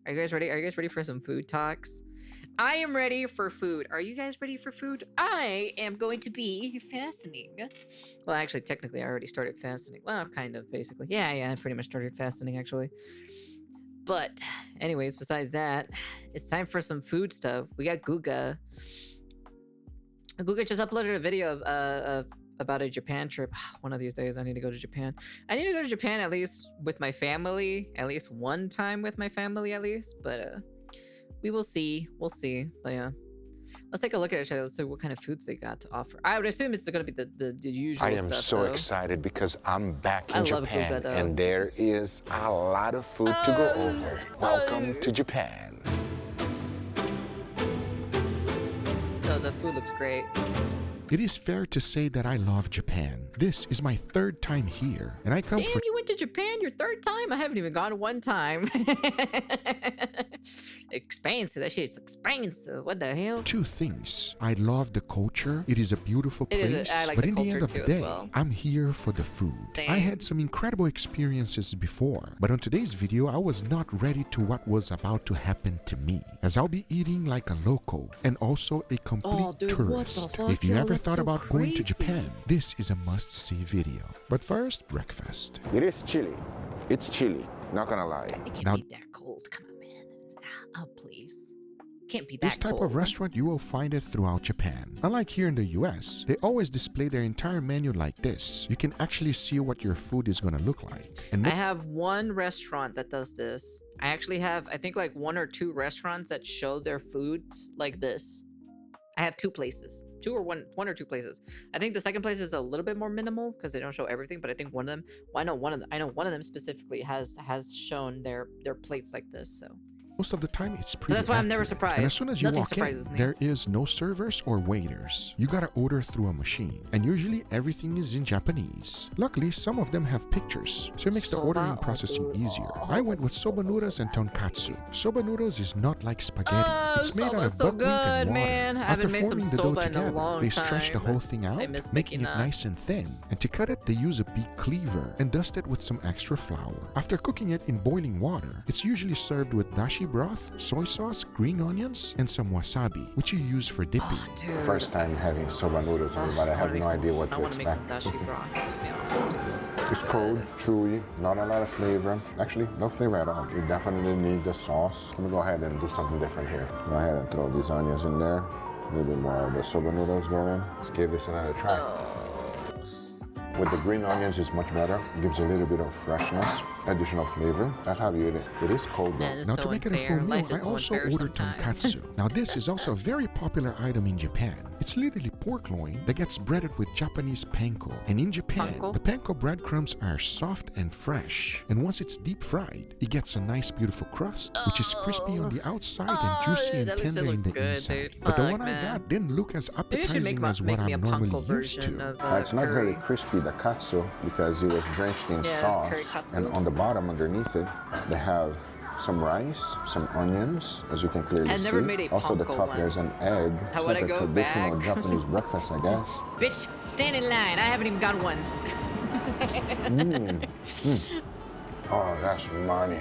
Are you guys ready? Are you guys ready for some food talks? I am ready for food. Are you guys ready for food? I am going to be fastening. Well, actually, technically, I already started fastening. Well, kind of, basically. Yeah, I pretty much started fastening, actually. But, anyways, besides that, it's time for some food stuff. We got Guga. Guga just uploaded a video of about a Japan trip. One of these days, I need to go to Japan. I need to go to Japan at least with my family, at least one time with my family, at least. But we will see. We'll see. But yeah, let's take a look at it. Let's see what kind of foods they got to offer. I would assume it's going to be the usual stuff. I am so excited because I'm back in Japan, Guga, and there is a lot of food to go over. Welcome to Japan. So the food looks great. It is fair to say that I love Japan. This is my third time here, and I come Damn, you went to Japan your third time? I haven't even gone one time. Expensive. That shit's expensive. What the hell? two things. I love the culture. It is a beautiful place. I like but the in the culture end of too the as day, well. I'm here for the food. Same. I had some incredible experiences before, but on today's video, I was not ready to what was about to happen to me, as I'll be eating like a local and also a complete dude, what the tourist. fuck? If you Yeah, ever that's thought so about going to crazy. Japan, this is a must-see video. But first, breakfast. It is chilly. It's chilly, not gonna lie. It can't Now- be that cold. Come on, man. Oh, please. Can't be that This type cold. of restaurant, you will find it throughout Japan. Unlike here in the US, they always display their entire menu like this. You can actually see what your food is gonna look like. And I have one restaurant that does this. I actually have, I think, like 1 or 2 restaurants that show their foods like this. I have 2 places. 2 or 1 or 2 places. I think the second place is a little bit more minimal because they don't show everything, but I think one of them, well, I know one of them specifically has shown their plates like this, so. most of the time it's pretty that's why I'm never accurate. surprised. And as soon as you Nothing walk in, surprises me. there is no servers or waiters. You gotta order through a machine, and usually everything is in Japanese. Luckily, some of them have pictures, so it makes the ordering processing easier. I went with soba noodles and tonkatsu. Soba noodles is not like spaghetti. It's made out soba's of so buckwheat and good, water. man. I After haven't made some forming the dough soba in a together, long they stretch the time. whole thing out, I miss making it making that. nice and thin. And to cut it, they use a big cleaver and dust it with some extra flour. After cooking it in boiling water, it's usually served with dashi broth, soy sauce, green onions, and some wasabi, which you use for dipping. Dude. First time having soba noodles, everybody. I have no idea what I to want to make some expect. dashi broth, to be honest. Dude, this is so It's good. cold, chewy, not a lot of flavor. Actually, no flavor at all. You definitely need the sauce. Let me go ahead and do something different here. Go ahead and throw these onions in there. A little bit more of the soba noodles go in. Let's give this another try. With the green onions, it's much better. Gives a little bit of freshness, additional flavor. That's how you eat it. It is cold though. Man, it's Now so to make it a unfair. full meal, Life is I so also unfair ordered sometimes. tonkatsu. Now this is also a very popular item in Japan. It's literally pork loin that gets breaded with Japanese panko. And in Japan, Panko? the panko breadcrumbs are soft and fresh. And once it's deep fried, it gets a nice beautiful crust, which is crispy on the outside and juicy and that looks- tender it in looks the good, inside. dude. But the Fuck, one I man. got didn't look as Maybe you should appetizing as what make me a I'm normally panko used version to. of It's not very curry. crispy, the katsu, because it was drenched in Yeah, curry sauce. katsu. And on the bottom, underneath it, they have some rice, some onions, as you can clearly I've see. never made a Also, the panko top one. there's an egg. How It's would like I a go traditional back? Japanese breakfast, I guess. Bitch, stand in line. I haven't even gone once. Oh, that's money.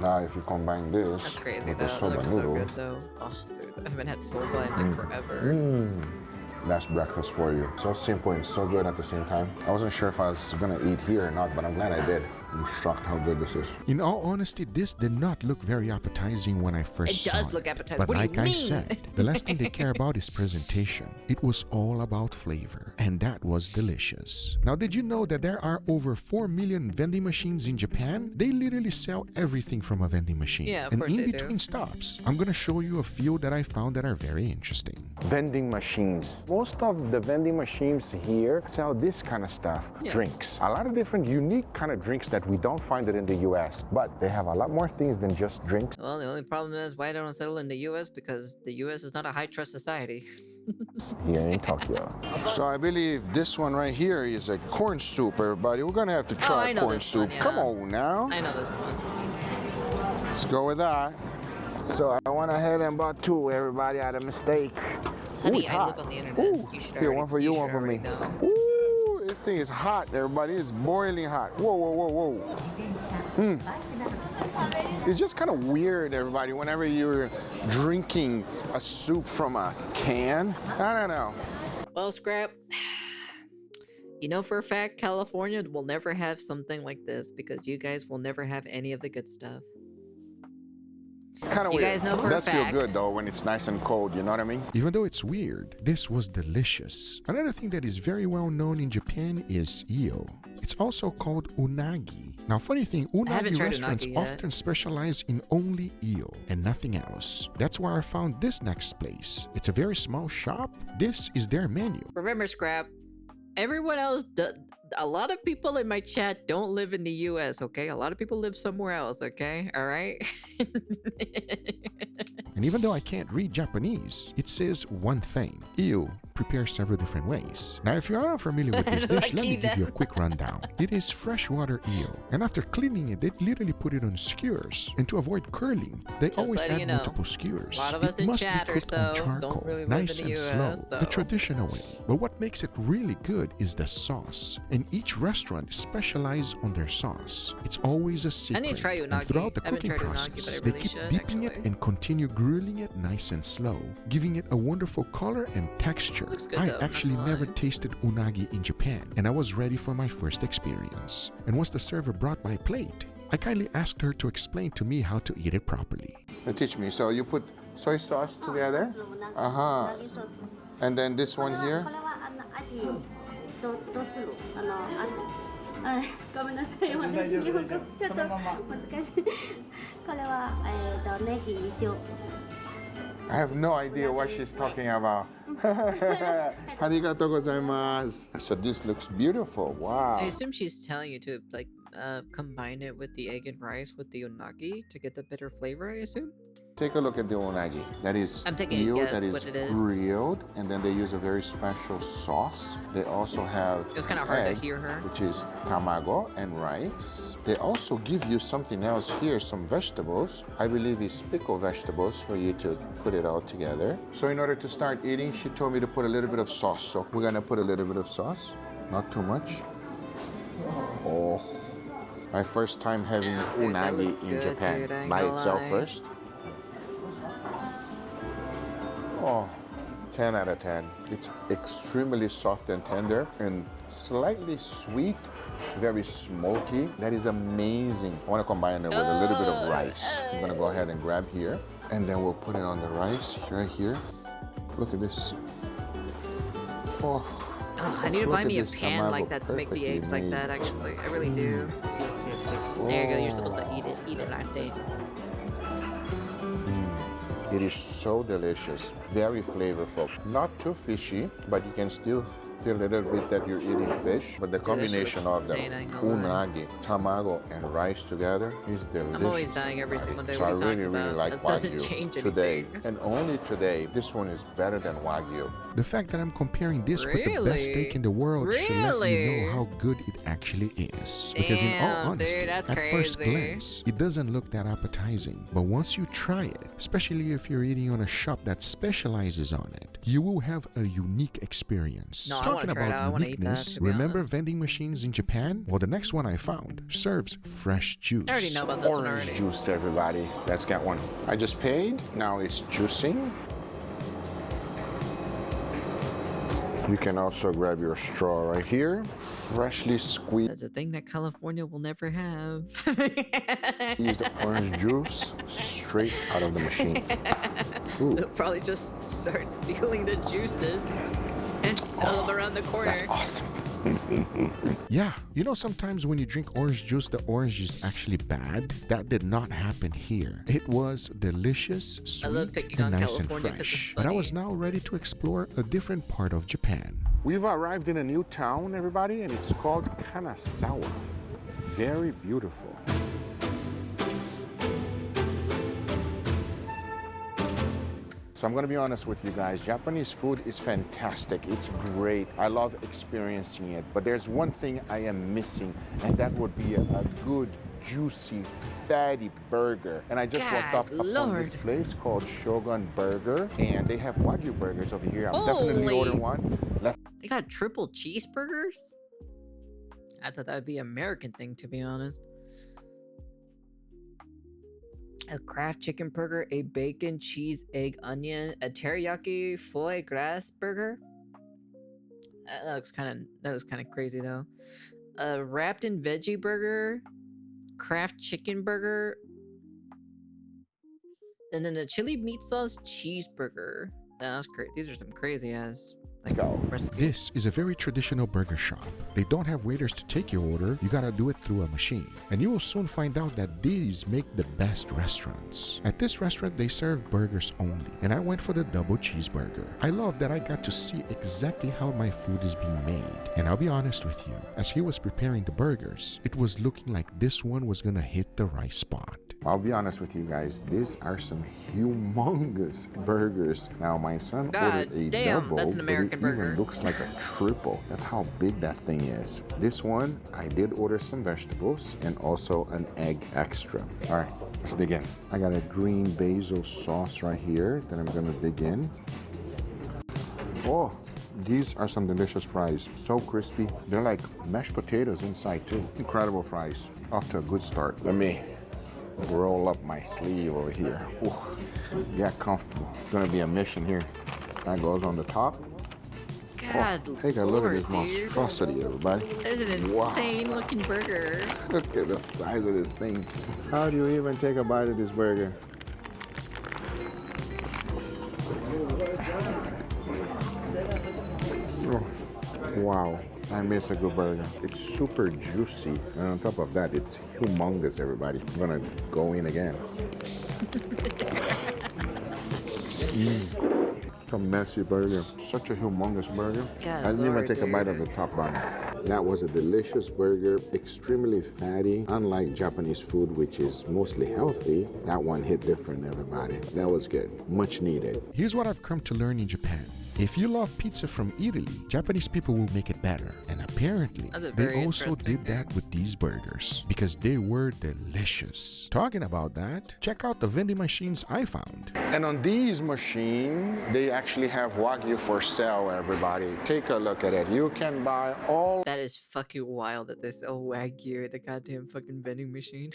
Now, if you combine this That's crazy, with though. the That soba looks so noodle, good, though. Oh, dude, I haven't had soba in like forever. that's breakfast for you. So simple and so good at the same time. I wasn't sure if I was gonna eat here or not, but I'm glad I did. I'm shocked how good this is. In all honesty, this did not look very appetizing when I first It saw does look appetizing. But What do you like I mean? said, the last thing they care about is presentation. It was all about flavor, and that was delicious. Now, did you know that there are over 4 million vending machines in Japan? They literally sell everything from a vending machine. Yeah, of and course in they do. between stops, I'm gonna show you a few that I found that are very interesting. Vending machines. Most of the vending machines here sell this kind of stuff, Yeah. drinks. A lot of different unique kind of drinks that we don't find it in the US, but they have a lot more things than just drinks. Well, the only problem is why they don't settle in the U.S. because the U.S. is not a high trust society. Here in Tokyo. So I believe this one right here is a corn soup, everybody. We're gonna have to try I know corn this soup. one, yeah. Come on now. I know this one. Let's go with that. So I went ahead and bought 2, everybody, out of mistake. Honey, it's I hot. live on the internet. Ooh. You should Here, already- one for you, should one for me. already know. Ooh, it thing is hot, everybody. It's boiling hot. Whoa, whoa, whoa, whoa. It's just kind of weird, everybody, whenever you're drinking a soup from a can. I don't know. Well, Scrap, you know for a fact California will never have something like this because you guys will never have any of the good stuff. Kind of You weird. guys know for a Does feel fact. good though when it's nice and cold, you know what I mean? Even though it's weird, this was delicious. Another thing that is very well known in Japan is eel. It's also called unagi. Now, funny thing, haven't unagi tried restaurants unagi yet. often specialize in only eel and nothing else. That's why I found this next place. It's a very small shop. This is their menu. Remember, Scrap, everyone else, a lot of people in my chat don't live in the US, okay? A lot of people live somewhere else, okay? All right? And even though I can't read Japanese, it says one thing. Eel prepared several different ways. Now, if you are unfamiliar with this dish, let me give you a quick rundown. It is freshwater eel, and after cleaning it, they literally put it on skewers. And to avoid curling, they Just always letting add you know. multiple skewers. A lot of us It in must be chat or cooked on so don't charcoal, really live nice in the and US, slow, so- the traditional way. But what makes it really good is the sauce. And each restaurant specializes on their sauce. It's always a secret. need to try And unagi. throughout the I haven't cooking tried unagi, process, but I they really keep should, dipping it actually. and continue grilling it nice and slow, giving it a wonderful color and texture. Looks good, I though, not actually gonna never lie. tasted unagi in Japan, and I was ready for my first experience. And once the server brought my plate, I kindly asked her to explain to me how to eat it properly. Teach me. So you put soy sauce together? Uh-huh. And then this one here? これはアジをどするごめんなさい私日本語ちょっと難しいこれはネギ塩 I have no idea what she's talking about. Arigatou gozaimasu. So this looks beautiful. Wow. I assume she's telling you to, like, combine it with the egg and rice with the unagi to get the bitter flavor, I assume? Take a look at the unagi. That is I'm taking a eel guess that is what it is. grilled, and then they use a very special sauce. They also have It was kind of hard egg, to hear her. which is tamago and rice. They also give you something else here, some vegetables. I believe it's pickled vegetables for you to put it all together. So in order to start eating, she told me to put a little bit of sauce. So we're gonna put a little bit of sauce, not too much. Oh, my first time having Dude, that unagi looks in good, Japan dude, I ain't by gonna itself lie. first. Oh, 10 out of 10. It's extremely soft and tender and slightly sweet, very smoky. That is amazing. I want to combine it with a little bit of rice. I'm going to go ahead and grab here, and then we'll put it on the rice right here. Look at this. Oh, Oh, I need to Look buy at me a this pan like tamago, that to make the perfectly eggs like made. that, actually. I really do. There you go, you're supposed to eat it like that. it is so delicious, very flavorful. Not too fishy, but you can still feel a little bit that you're eating fish. But the Dude, that shit combination looks of the insane, I ain't gonna lie. unagi, tamago, and rice together is delicious. I'm always dying every everybody. single day. So What I are you really, talking really about? like That doesn't Wagyu change today. anything. And only today, this one is better than Wagyu. The fact that I'm comparing this with the best Really? steak in the world should let you Really? know how good it actually is. Because in all Damn, honesty, dude, that's at first crazy. glance, it doesn't look that appetizing. But once you try it, especially if you're eating on a shop that specializes on it, you will have a unique experience. No, I Talking wanna try it out. I about wanna eat that, uniqueness, to be remember honest. vending machines in Japan? Well, the next one I found serves fresh juice. I already know about this one Orange already. juice, everybody. Let's get one. I just paid. Now it's juicing. You can also grab your straw right here. Freshly squeezed That's a thing that California will never have. the orange juice straight out of the machine. Ooh, They'll probably just start stealing the juices and sell them around the corner. that's awesome. Yeah, you know sometimes when you drink orange juice, the orange is actually bad? That did not happen here. It was delicious, I love sweet, picking and on nice and California 'cause it's fresh. But I was funny. now ready to explore a different part of Japan. We've arrived in a new town, everybody, and it's called Kanazawa. Very beautiful. So I'm gonna be honest with you guys, Japanese food is fantastic. It's great. I love experiencing it. But there's one thing I am missing, and that would be a good, juicy, fatty burger. And I just walked up God, upon Lord. this place called Shogun Burger, and they have Wagyu burgers over here. I'm definitely Holy. ordering one. Let's They got triple cheeseburgers? I thought that would be an American thing, to be honest. A Kraft chicken burger, a bacon, cheese, egg, onion, a teriyaki foie gras burger. That looks kind of crazy though. A wrapped in veggie burger, Kraft chicken burger, and then a chili meat sauce cheeseburger. That's great. These are some crazy ass. Let's go. Recipes. This is a very traditional burger shop. They don't have waiters to take your order, you gotta do it through a machine. And you will soon find out that these make the best restaurants. At this restaurant, they serve burgers only, and I went for the double cheeseburger. I love that I got to see exactly how my food is being made. And I'll be honest with you, as he was preparing the burgers, it was looking like this one was gonna hit the right spot. I'll be honest with you guys, these are some humongous burgers. Now my son ordered a double, that's an American but it burger. even looks like a triple. That's how big that thing is. This one, I did order some vegetables and also an egg extra. All right, let's dig in. I got a green basil sauce right here that I'm gonna dig in. Oh, these are some delicious fries. So crispy. They're like mashed potatoes inside too. Incredible fries. Off to a good start. Let me roll up my sleeve over here. Ooh, get comfortable. It's gonna be a mission here. That goes on the top. God, Take a look at this Lord, dude. monstrosity, everybody. That is an insane looking burger. Look at the size of this thing. How do you even take a bite of this burger? Oh, wow. I miss a good burger. It's super juicy, and on top of that, it's humongous, everybody. I'm gonna go in again. It's a messy burger. Such a humongous burger. God, I didn't even Lord, take a bite of dude. the top bun. That was a delicious burger, extremely fatty. Unlike Japanese food, which is mostly healthy, that one hit different, everybody. That was good. Much needed. Here's what I've come to learn in Japan. If you love pizza from Italy, Japanese people will make it better. And apparently, That's a they very also interesting did that with these burgers because they were delicious. Talking about that, check out the vending machines I found. And on these machines, they actually have Wagyu for sale, everybody. Take a look at it. You can buy all That is fucking wild that they sell Wagyu at the goddamn fucking vending machine.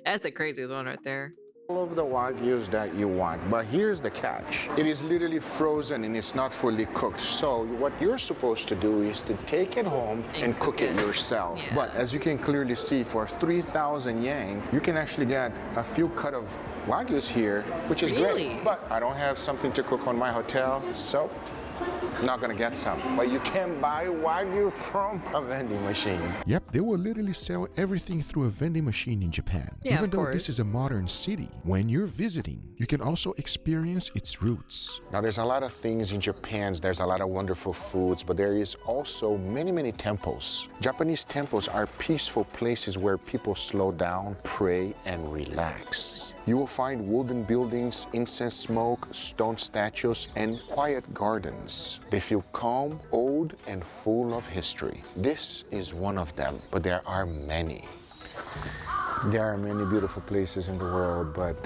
That's the craziest one right there. of the Wagyus that you want. But here's the catch. It is literally frozen and it's not fully cooked. So what you're supposed to do is to take it home and cook it yourself. Yeah. But as you can clearly see, for 3,000 yen, you can actually get a few cut of Wagyus here, which is Really? great. But I don't have something to cook on my hotel, so not gonna get some. But you can buy Wagyu from a vending machine. Yep, they will literally sell everything through a vending machine in Japan. Yeah, Even of though course. this is a modern city, when you're visiting, you can also experience its roots. Now there's a lot of things in Japan, there's a lot of wonderful foods, but there is also many temples. Japanese temples are peaceful places where people slow down, pray, and relax. You will find wooden buildings, incense smoke, stone statues, and quiet gardens. They feel calm, old, and full of history. This is one of them, but there are many. There are many beautiful places in the world, but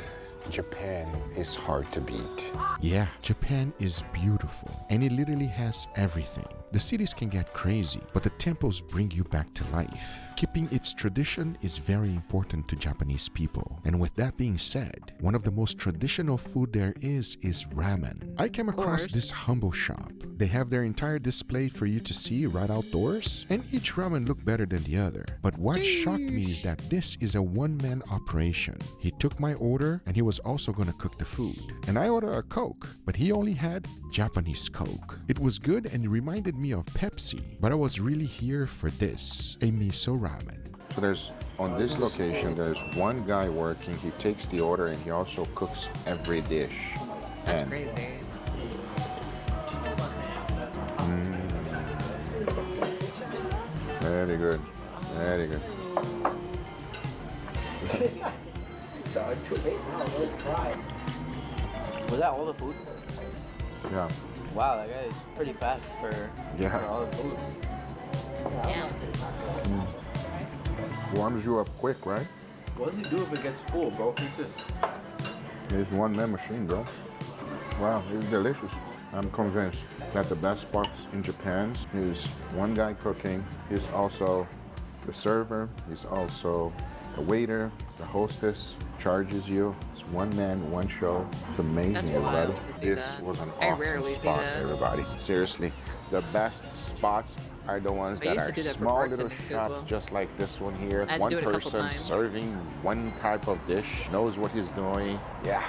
Japan is hard to beat. Yeah, Japan is beautiful, and it literally has everything. The cities can get crazy, but the temples bring you back to life. Keeping its tradition is very important to Japanese people. And with that being said, one of the most traditional food there is ramen. I came across course. this humble shop. They have their entire display for you to see right outdoors, and each ramen looked better than the other. But what shocked me is that this is a one-man operation. He took my order, and he was also gonna cook the food. And I ordered a Coke, but he only had Japanese Coke. It was good and it reminded me of Pepsi, but I was really here for this, a miso ramen. So there's, on this location, there's one guy working, he takes the order and he also cooks every dish. That's And crazy. Very good, very good. Was that all the food? Yeah. Wow, that guy is pretty fast for all the food. Yeah. Warms you up quick, right? What does he do if it gets full, bro? It's just It's one man machine, bro. Wow, it's delicious. I'm convinced that the best spots in Japan is one guy cooking. He's also the server. He's also the waiter, the hostess, charges you. It's one man, one show. It's amazing, That's everybody. wild to see This that. was an I awesome rarely see spot, that. everybody. Seriously, the best spots are the ones I that used to are do that for small little bartending too as shops, well. just like this one here. I had to One do it a couple person times. serving one type of dish, knows what he's doing. Yeah,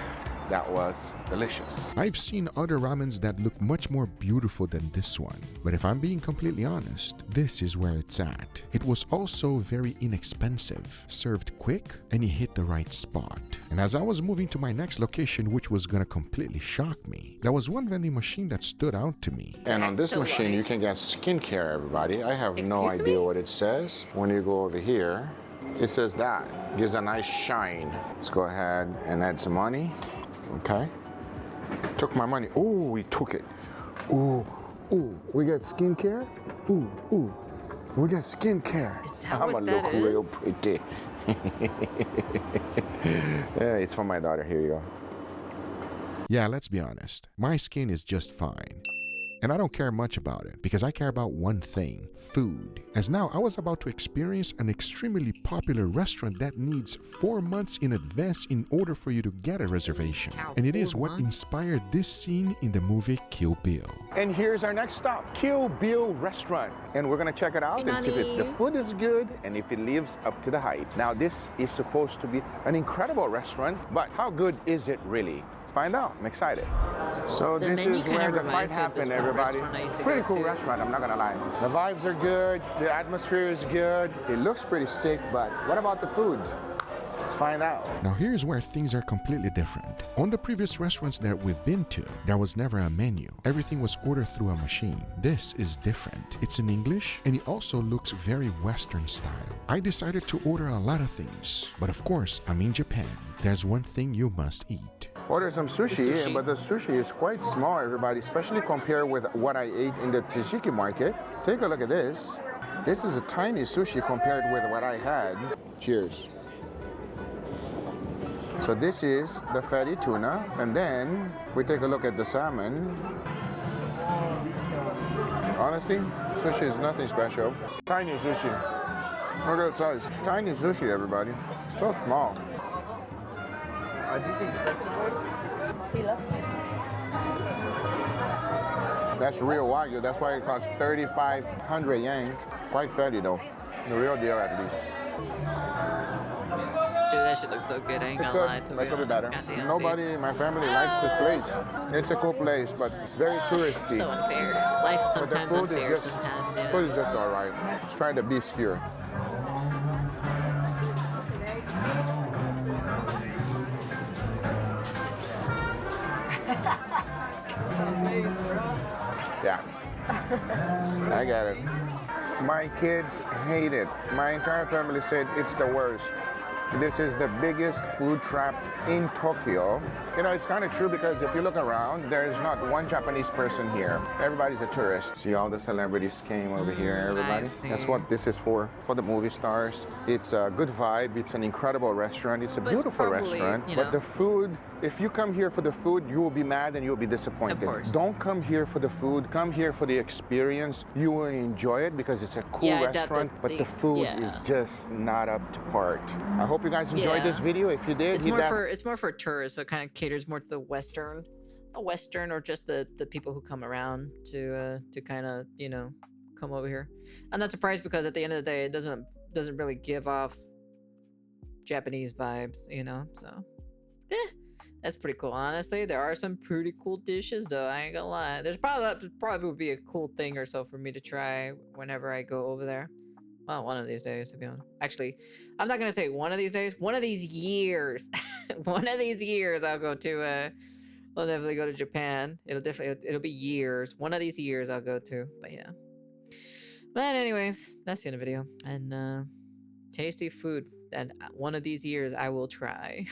that was delicious. I've seen other ramens that look much more beautiful than this one, but if I'm being completely honest, this is where it's at. It was also very inexpensive, served quick, and it hit the right spot. And as I was moving to my next location, which was gonna completely shock me, there was one vending machine that stood out to me. And on this So machine, why? you can get skincare, everybody. I have no Excuse idea me? what it says. When you go over here, it says that. Gives a nice shine. Let's go ahead and add some money. Okay. Took my money. Ooh, we took it. Ooh, ooh, we got skincare. Ooh, ooh, we got skincare. Is that I'ma what look that real is? pretty. Yeah, it's for my daughter. Here you go. Yeah, let's be honest, my skin is just fine. And I don't care much about it because I care about one thing, food. As now I was about to experience an extremely popular restaurant that needs 4 months in advance in order for you to get a reservation. Wow, And it is 4 what months? inspired this scene in the movie Kill Bill. And here's our next stop, Kill Bill Restaurant. And we're gonna check it out and see if the Honey. food is good and if it lives up to the hype. Now, this is supposed to be an incredible restaurant, but how good is it really? Let's find out. I'm excited. So The this menu is kinda where the reminds fight me of this happened, one everybody. restaurant I used to Pretty go cool to. restaurant, I'm not gonna lie. The vibes are good, the atmosphere is good. It looks pretty sick, but what about the food? Let's find out. Now here's where things are completely different. On the previous restaurants that we've been to, there was never a menu. Everything was ordered through a machine. This is different. It's in English and it also looks very Western style. I decided to order a lot of things, but of course, I'm in Japan. There's one thing you must eat. Order some sushi, Sushi? but the sushi is quite small, everybody, especially compared with what I ate in the Tishiki market. Take a look at this. This is a tiny sushi compared with what I had. Cheers. So this is the fatty tuna, and then we take a look at the salmon. Honestly, sushi is nothing special. Tiny sushi. Look at the size. Tiny sushi, everybody. So small. Are these expensive ones? That's real Wagyu. That's why it costs 3,500 yen. Quite fatty though. The real deal at least. Dude, that shit looks so good. I ain't It's gonna good, lie to but it could be better. Goddamn, Nobody in my family likes this place. It's a cool place, but it's very touristy. So unfair. Life is But the sometimes food is unfair. just, Sometimes, you know. food is just all right. Let's try the beef skewer. Yeah, I got it. My kids hate it. My entire family said it's the worst. This is the biggest food trap in Tokyo. You know, it's kind of true because if you look around, there's not one Japanese person here. Everybody's a tourist. See, all the celebrities came over here, everybody. That's see. what this is for the movie stars. It's a good vibe. It's an incredible restaurant. It's a But it's beautiful probably, restaurant. you But know. the food, if you come here for the food, you will be mad and you'll be disappointed. Of course. Don't come here for the food. Come here for the experience. You will enjoy it because it's a cool Yeah, I doubt restaurant, that but the they- food yeah. is just not up to par. I hope you guys enjoyed Yeah. this video. If you did, It's hit more that. for tourists, so it kind of caters more to the Western, or just the people who come around to kind of come over here. I'm not surprised because at the end of the day, it doesn't really give off Japanese vibes, So, that's pretty cool. Honestly, there are some pretty cool dishes though. I ain't gonna lie. There's probably would be a cool thing or so for me to try whenever I go over there. Well, one of these days, to be honest. Actually, I'm not gonna say one of these days. One of these years, one of these years, I'll go to. I'll definitely go to Japan. It'll be years. One of these years, I'll go to. But yeah. But anyways, that's the end of the video. And tasty food. And one of these years, I will try.